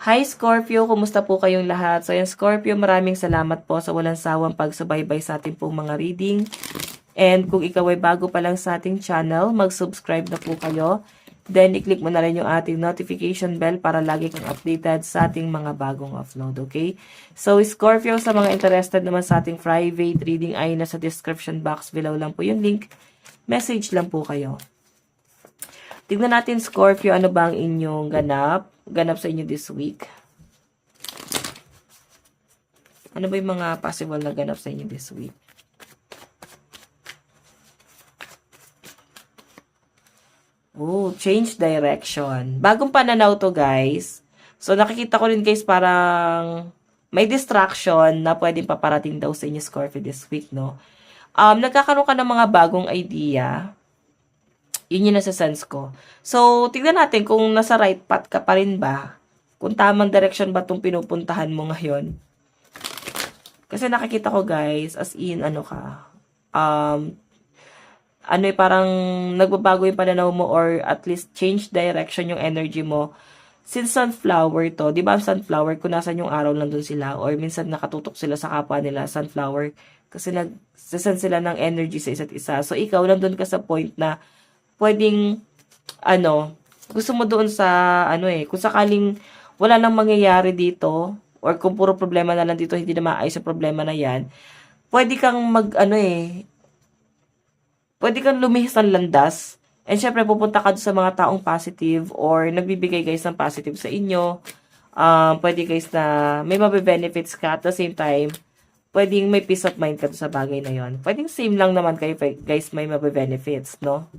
Hi Scorpio, kumusta po kayong lahat? So yan Scorpio, maraming salamat po sa walang sawang pagsubaybay sa ating pong mga reading. And kung ikaw ay bago pa lang sa ating channel, mag-subscribe na po kayo. Then i-click mo na rin yung ating notification bell para lagi kang updated sa ating mga bagong upload, okay? So Scorpio, sa mga interested naman sa ating private reading ay nasa description box below lang po yung link. Message lang po kayo. Tignan natin, Scorpio, ano ba ang inyong ganap sa inyo this week? Ano ba yung mga possible na ganap sa inyo this week? Oh, change direction. Bagong pananaw to, guys. So, nakikita ko rin, guys, parang may distraction na pwedeng paparating daw sa inyo, Scorpio, this week, no? Nagkakaroon ka ng mga bagong idea. Yun yung nasa sense ko. So, tignan natin kung nasa right path ka pa rin ba. Kung tamang direction ba itong pinupuntahan mo ngayon. Kasi nakikita ko, guys, as in, ano ka, parang nagbabago yung pananaw mo or at least change direction yung energy mo. Since sunflower to, di ba ang sunflower, kung nasan yung araw nandun sila or minsan nakatutok sila sa kapwa nila, sunflower, kasi nagsasend sila ng energy sa isa't isa. So, ikaw nandun ka sa point na pwedeng, gusto mo doon sa, kung sakaling wala nang mangyayari dito, or kung puro problema na lang dito, hindi na maayos yung problema na yan, pwede kang pwede kang lumihis ng landas, and syempre, pupunta ka doon sa mga taong positive, or nagbibigay guys ng positive sa inyo, pwede guys na may mabe-benefits ka, at the same time, pwedeng may peace of mind ka doon sa bagay na yon. Pwedeng same lang naman kayo guys, may mabe-benefits, no?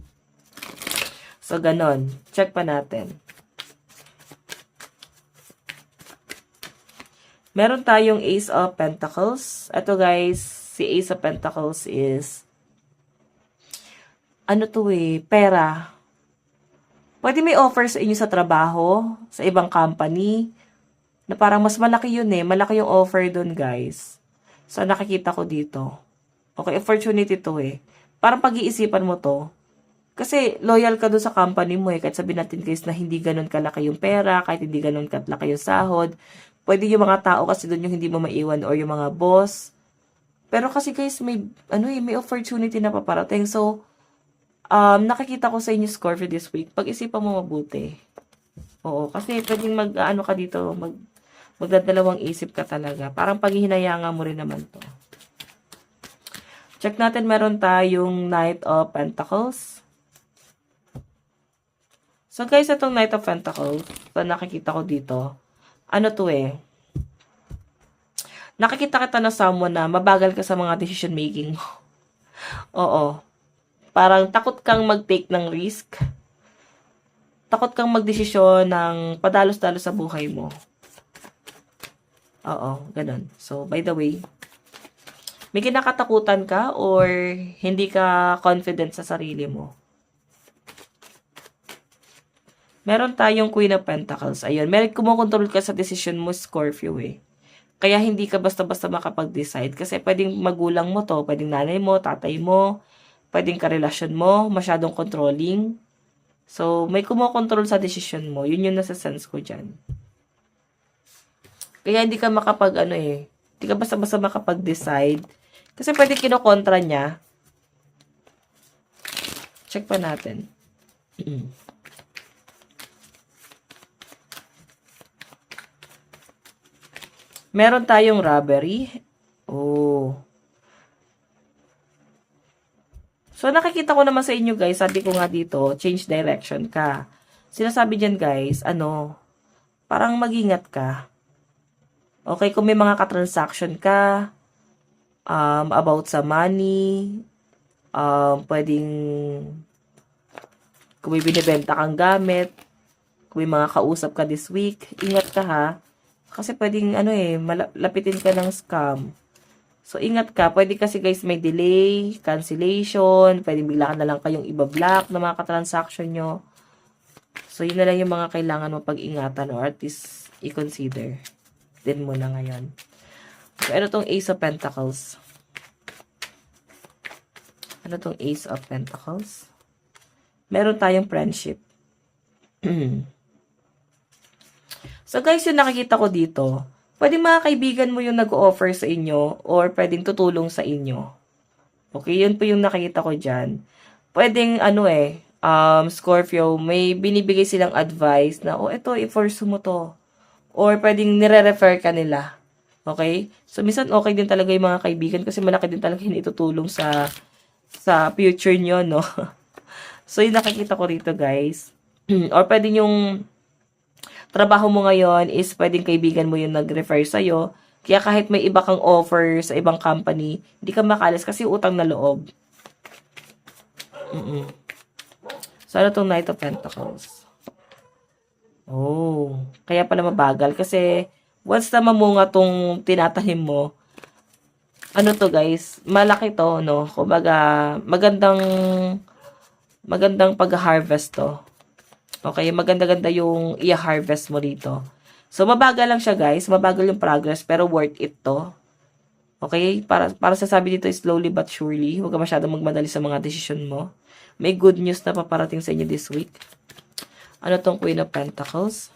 So, ganon. Check pa natin. Meron tayong Ace of Pentacles. Ito guys, si Ace of Pentacles is, pera. Pwede may offer sa inyo sa trabaho, sa ibang company, na parang mas malaki yun Malaki yung offer dun guys. So, nakikita ko dito. Okay, opportunity to Parang pag-iisipan mo to. Kasi loyal ka doon sa company mo kahit sabihin natin guys na hindi ganun kalaki yung pera, kahit hindi ganun kalaki yung sahod. Pwede yung mga tao kasi doon yung hindi mo maiwan or yung mga boss. Pero kasi guys may may opportunity na paparating. So nakikita ko sa inyo Scorpio this week. Pag-isipan mo mabuti. Oo, kasi pwedeng ka dito, magdadalawang isip ka talaga. Parang paghihinayangan mo rin naman to. Check natin, meron tayong Knight of Pentacles. So guys, itong Knight of Pentacles, nakikita ko dito, nakikita kita na someone na mabagal ka sa mga decision making mo. Oo. Parang takot kang mag-take ng risk. Takot kang magdesisyon ng padalos-dalos sa buhay mo. Oo, ganun. So, by the way, may kinakatakutan ka or hindi ka confident sa sarili mo? Meron tayong Queen of Pentacles. Ayun, meron kumukontrol ka sa decision mo, Scorpio Kaya hindi ka basta-basta makapag-decide. Kasi pwedeng magulang mo to, pwedeng nanay mo, tatay mo, pwedeng karelasyon mo, masyadong controlling. So, may kumukontrol sa decision mo. Yun yung nasa sense ko dyan. Kaya hindi ka hindi ka basta-basta makapag-decide. Kasi pwede kinokontra niya. Check pa natin. Meron tayong robbery. Oh. So, nakikita ko naman sa inyo, guys. Sabi ko nga dito, change direction ka. Sinasabi dyan, guys, parang mag-ingat ka. Okay, kung may mga katransaction ka, about sa money, pwedeng, kung may binibenta kang gamit, kung may mga kausap ka this week, ingat ka ha. Kasi pwedeng, lapitin ka ng scam. So, ingat ka. Pwede kasi guys may delay, cancellation, pwedeng bigla ka na lang kayong iba-block na mga katransaction nyo. So, yun na lang yung mga kailangan mo pag-ingatan or at least i-consider din mo na ngayon. So, ano tong Ace of Pentacles? Ano tong Ace of Pentacles? Meron tayong friendship. So guys, yung nakikita ko dito, pwedeng mga kaibigan mo yung nag-offer sa inyo or pwedeng tutulong sa inyo. Okay, yun po yung nakikita ko dyan. Pwedeng Scorpio, may binibigay silang advice na, oh, ito, i-force mo to. Or pwedeng nire-refer ka nila. Okay? So, minsan okay din talaga yung mga kaibigan kasi malaki din talaga yung itutulong sa future nyo, no? So, yung nakikita ko rito, guys. Or pwedeng yung trabaho mo ngayon is pwedeng kaibigan mo yung nag-refer sa'yo. Kaya kahit may iba kang offer sa ibang company, hindi ka makalis kasi utang na loob. So, ano itong Knight of Pentacles? Oh, kaya pala mabagal. Kasi, once na mamunga tong tinatanim mo, ano to guys, malaki to, no? Kumbaga, magandang pag-harvest to. Okay, maganda-ganda yung i-harvest mo dito. So, mabagal lang siya guys. Mabagal yung progress, pero worth it to. Okay? Para sasabi dito is slowly but surely. Huwag ka masyadong magmadali sa mga desisyon mo. May good news na paparating sa inyo this week. Ano tong Queen of Pentacles?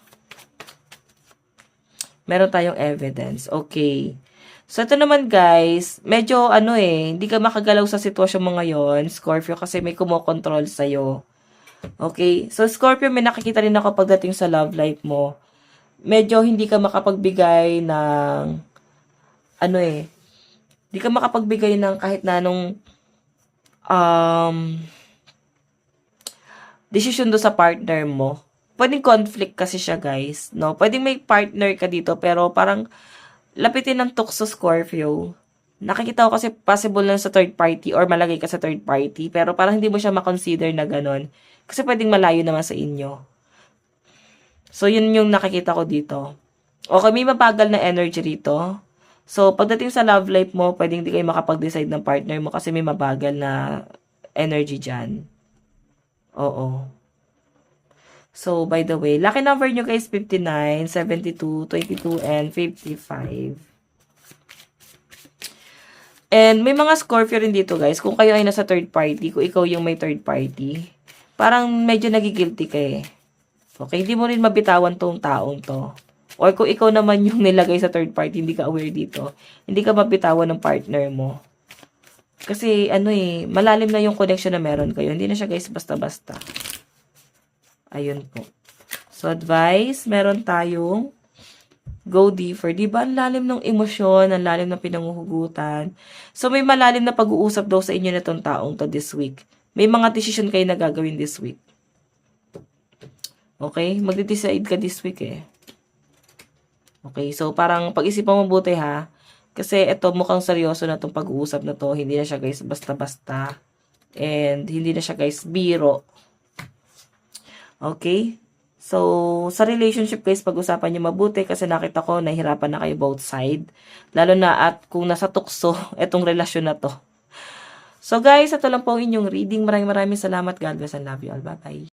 Meron tayong evidence. Okay. So, ito naman guys, medyo hindi ka makagalaw sa sitwasyon mo ngayon, Scorpio, kasi may kumokontrol sa'yo. Okay? So, Scorpio, may nakikita rin ako pagdating sa love life mo. Medyo hindi ka makapagbigay ng, hindi ka makapagbigay ng kahit na anong, desisyon do sa partner mo. Pwedeng conflict kasi siya, guys, no? Pwedeng may partner ka dito, pero parang lapitin ng tukso, Scorpio. Nakikita ko kasi possible lang sa third party or malagay ka sa third party, pero parang hindi mo siya makonsider na ganon. Kasi pwedeng malayo naman sa inyo. So, yun yung nakikita ko dito. Okay, may mabagal na energy rito. So, pagdating sa love life mo, pwedeng di kayo makapag-decide ng partner mo kasi may mabagal na energy dyan. Oo. So, by the way, lucky number nyo guys, 59, 72, 22, and 55. And may mga Scorpio rin dito guys, kung kayo ay nasa third party, kung ikaw yung may third party, parang medyo nagigilty ka eh. Okay, hindi mo rin mabitawan tong taong to. Or kung ikaw naman yung nilagay sa third party, hindi ka aware dito, hindi ka mabitawan ng partner mo. Kasi malalim na yung connection na meron kayo. Hindi na siya guys basta-basta. Ayun po. So, advice, meron tayong go deeper. Diba? Ang lalim ng emosyon, ang lalim ng pinanguhugutan. So, may malalim na pag-uusap daw sa inyo na tong taong to this week. May mga decision kayo na gagawin this week. Okay? Magde-decide ka this week eh. Okay? So, parang pag-isipan mo mabuti ha. Kasi ito, mukhang seryoso na itong pag-uusap na to. Hindi na siya guys basta-basta. And hindi na siya guys biro. Okay? So, sa relationship guys, pag-usapan nyo mabuti kasi nakita ko nahihirapan na kayo both side. Lalo na at kung nasa tukso itong relasyon na to. So guys, ito lang po ang inyong reading. Maraming salamat. God bless and love you all. Bye-bye.